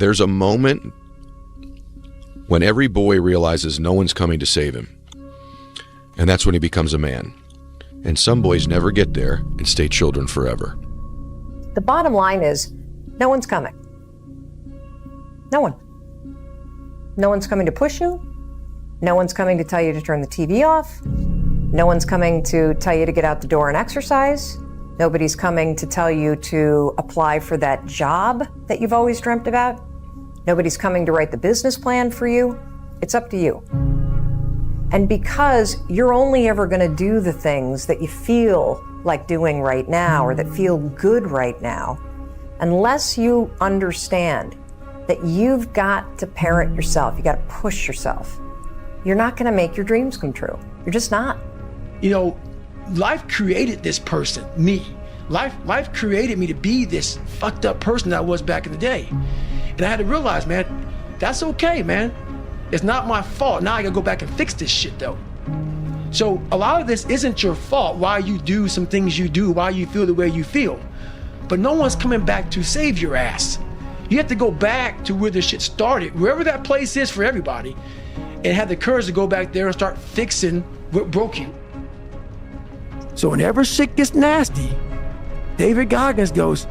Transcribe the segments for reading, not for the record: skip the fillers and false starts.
There's a moment when every boy realizes no one's coming to save him. And that's when he becomes a man. And some boys never get there and stay children forever. The bottom line is, no one's coming. No one. No one's coming to push you. No one's coming to tell you to turn the TV off. No one's coming to tell you to get out the door and exercise. Nobody's coming to tell you to apply for that job that you've always dreamt about. Nobody's coming to write the business plan for you. It's up to you. And because you're only ever going to do the things that you feel like doing right now or that feel good right now, unless you understand that you've got to parent yourself, you got to push yourself, you're not going to make your dreams come true. You're just not. You know, life created this person, me. Life created me to be this fucked up person that I was back in the day. And I had to realize, man, that's okay, man. It's not my fault. Now I gotta go back and fix this shit, though. So a lot of this isn't your fault, why you do some things you do, why you feel the way you feel. But no one's coming back to save your ass. You have to go back to where this shit started, wherever that place is for everybody, and have the courage to go back there and start fixing what broke you. So whenever shit gets nasty, David Goggins goes,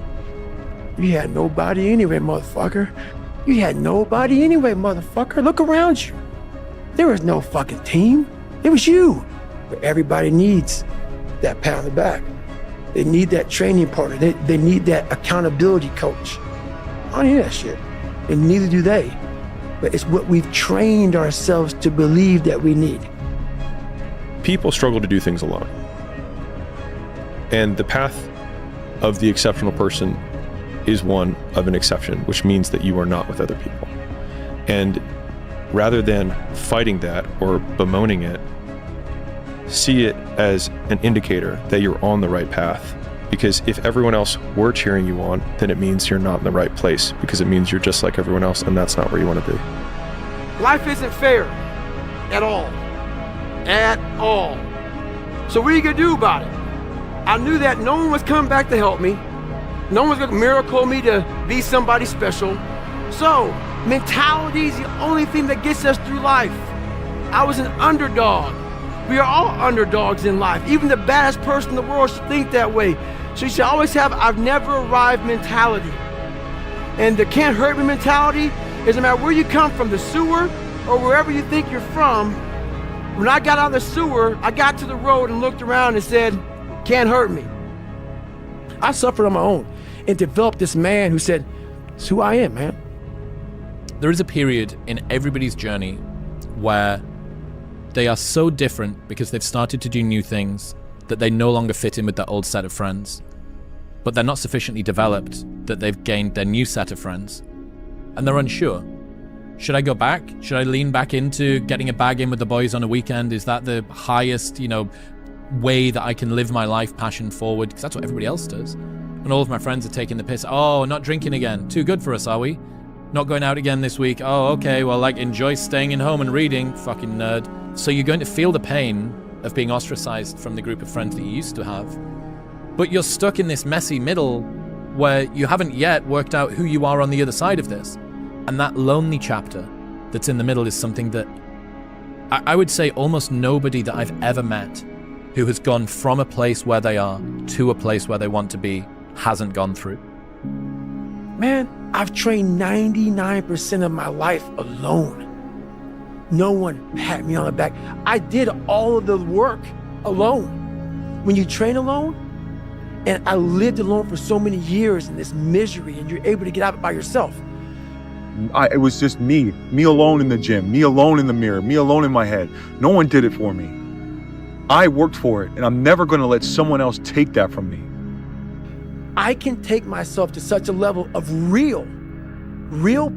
"You had nobody anyway, motherfucker. You had nobody anyway, motherfucker. Look around you. There was no fucking team. It was you." But everybody needs that pat on the back. They need that training partner. They need that accountability coach. I don't need that shit. And neither do they. But it's what we've trained ourselves to believe that we need. People struggle to do things alone. And the path of the exceptional person is one of an exception, which means that you are not with other people. And rather than fighting that or bemoaning it, see it as an indicator that you're on the right path. Because if everyone else were cheering you on, then it means you're not in the right place, because it means you're just like everyone else, and that's not where you want to be. Life isn't fair at all. At all. So what are you gonna do about it? I knew that no one was coming back to help me. No one's gonna miracle me to be somebody special. So, mentality is the only thing that gets us through life. I was an underdog. We are all underdogs in life. Even the baddest person in the world should think that way. So you should always have I've never arrived mentality. And the can't hurt me mentality is no matter where you come from, the sewer or wherever you think you're from. When I got out of the sewer, I got to the road and looked around and said, can't hurt me. I suffered on my own and developed this man who said, it's who I am, man. There is a period in everybody's journey where they are so different because they've started to do new things that they no longer fit in with their old set of friends. But they're not sufficiently developed that they've gained their new set of friends. And they're unsure. Should I go back? Should I lean back into getting a bag in with the boys on a weekend? Is that the highest, way that I can live my life passion forward? Because that's what everybody else does. And all of my friends are taking the piss. Oh, not drinking again. Too good for us, are we? Not going out again this week. Oh, okay, well, enjoy staying in home and reading, fucking nerd. So you're going to feel the pain of being ostracized from the group of friends that you used to have. But you're stuck in this messy middle where you haven't yet worked out who you are on the other side of this. And that lonely chapter that's in the middle is something that I would say almost nobody that I've ever met who has gone from a place where they are to a place where they want to be hasn't gone through. Man, I've trained 99% of my life alone. No one pat me on the back. I did all of the work alone. When you train alone, and I lived alone for so many years in this misery, and you're able to get out of it by yourself. It was just me alone in the gym, me alone in the mirror, me alone in my head. No one did it for me. I worked for it, and I'm never gonna let someone else take that from me. I can take myself to such a level of real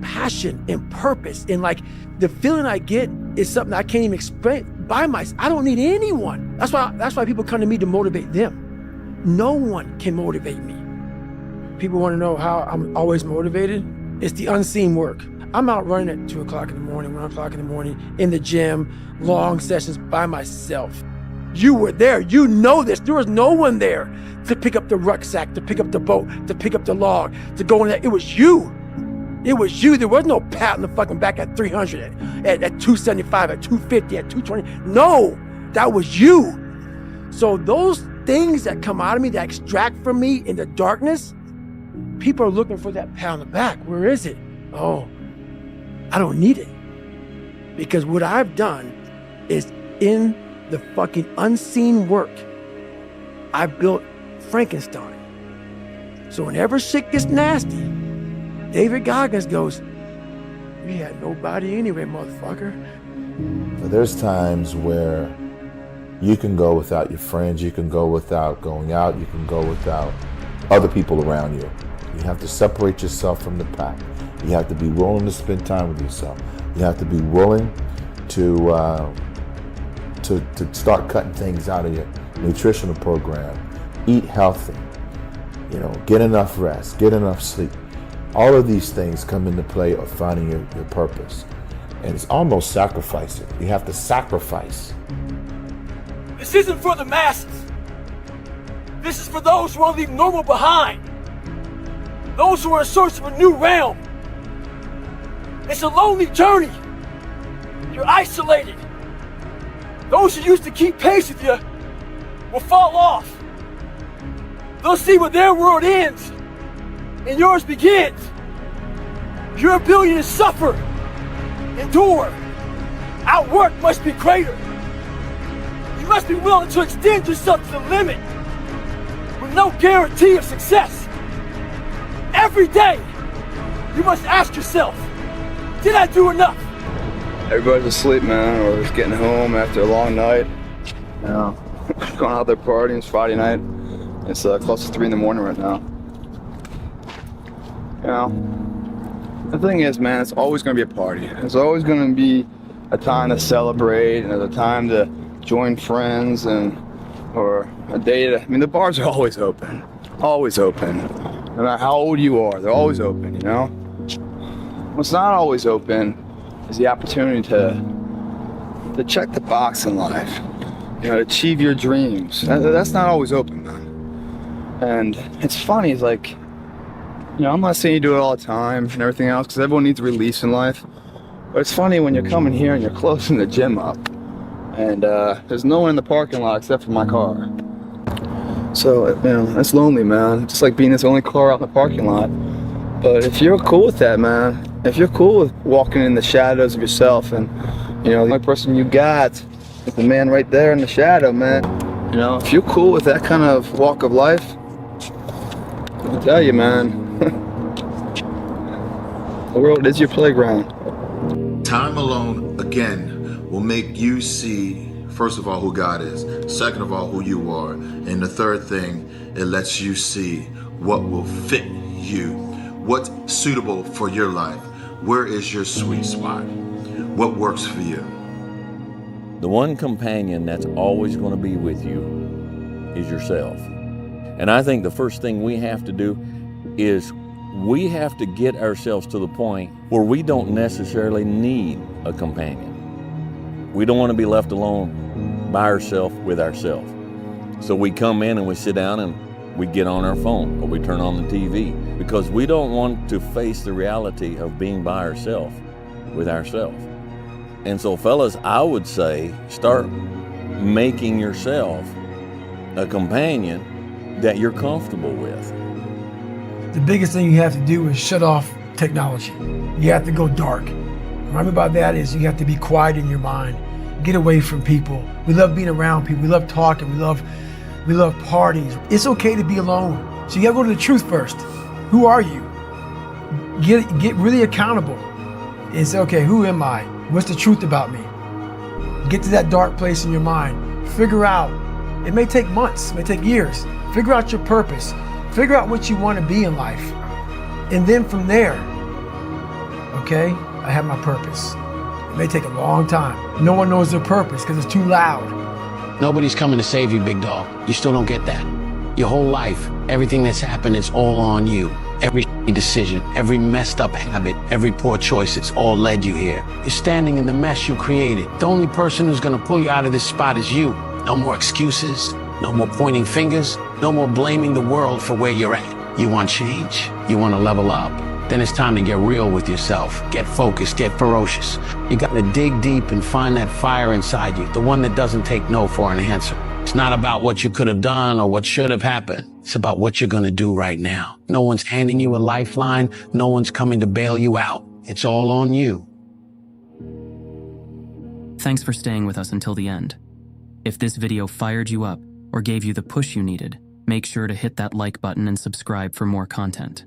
passion and purpose, and the feeling I get is something I can't even explain by myself. I don't need anyone. That's why people come to me to motivate them. No one can motivate me. People want to know how I'm always motivated. It's the unseen work. I'm out running at 2 o'clock in the morning, 1 o'clock in the morning, in the gym, long sessions by myself. You were there, you know this. There was no one there to pick up the rucksack, to pick up the boat, to pick up the log, to go in there. It was you. It was you. There was no pat on the fucking back at 300, at 275, at 250, at 220. No, that was you. So those things that come out of me, that extract from me in the darkness, people are looking for that pat on the back. Where is it? Oh, I don't need it. Because what I've done is in the fucking unseen work, I built Frankenstein. So whenever shit gets nasty, David Goggins goes, we had nobody anyway, motherfucker. But there's times where you can go without your friends, you can go without going out, you can go without other people around you. You have to separate yourself from the pack. You have to be willing to spend time with yourself. You have to be willing to start cutting things out of your nutritional program. Eat healthy, get enough rest, get enough sleep. All of these things come into play of finding your purpose. And it's almost sacrificing. You have to sacrifice. This isn't for the masses. This is for those who want to leave normal behind. Those who are in search of a new realm. It's a lonely journey. You're isolated. Those who used to keep pace with you will fall off. They'll see where their world ends and yours begins. Your ability to suffer, endure, outwork must be greater. You must be willing to extend yourself to the limit with no guarantee of success. Every day, you must ask yourself, did I do enough? Everybody's asleep, man, or just getting home after a long night. Going out there partying. It's Friday night. It's close to 3 in the morning right now. The thing is, man, it's always going to be a party. It's always going to be a time to celebrate and a time to join friends or a day to, the bars are always open. Always open. No matter how old you are, they're always open, What's not always open is the opportunity to check the box in life, to achieve your dreams. That's not always open, man. And it's funny, it's like, I'm not saying you do it all the time and everything else, because everyone needs a release in life. But it's funny when you're coming here and you're closing the gym up, and there's no one in the parking lot except for my car. So, that's lonely, man. Just like being this only car out in the parking lot. But if you're cool with that, man, if you're cool with walking in the shadows of yourself, and the only person you got is the man right there in the shadow, man. If you're cool with that kind of walk of life, I'll tell you, man, the world is your playground. Time alone, again, will make you see, first of all, who God is. Second of all, who you are. And the third thing, it lets you see what will fit you. What's suitable for your life. Where is your sweet spot? What works for you? The one companion that's always going to be with you is yourself. And I think the first thing we have to do is we have to get ourselves to the point where we don't necessarily need a companion. We don't want to be left alone by ourselves with ourselves. So we come in and we sit down and we get on our phone or we turn on the TV because we don't want to face the reality of being by ourselves with ourselves. And so fellas, I would say start making yourself a companion that you're comfortable with. The biggest thing you have to do is shut off technology. You have to go dark. What I mean by that is you have to be quiet in your mind. Get away from people. We love being around people. We love talking. We love parties. It's okay to be alone. So you gotta go to the truth first. Who are you? Get really accountable. And say, okay, who am I? What's the truth about me? Get to that dark place in your mind. Figure out. It may take months, it may take years. Figure out your purpose. Figure out what you want to be in life. And then from there, okay, I have my purpose. It may take a long time. No one knows their purpose because it's too loud. Nobody's coming to save you, big dog. You still don't get that. Your whole life, everything that's happened is all on you. Every decision, every messed up habit, every poor choice, it's all led you here. You're standing in the mess you created. The only person who's gonna pull you out of this spot is you. No more excuses, no more pointing fingers, no more blaming the world for where you're at. You want change? You wanna level up? then it's time to get real with yourself. Get focused, get ferocious. You gotta dig deep and find that fire inside you, the one that doesn't take no for an answer. It's not about what you could have done or what should have happened. It's about what you're gonna do right now. No one's handing you a lifeline. No one's coming to bail you out. It's all on you. Thanks for staying with us until the end. If this video fired you up or gave you the push you needed, make sure to hit that like button and subscribe for more content.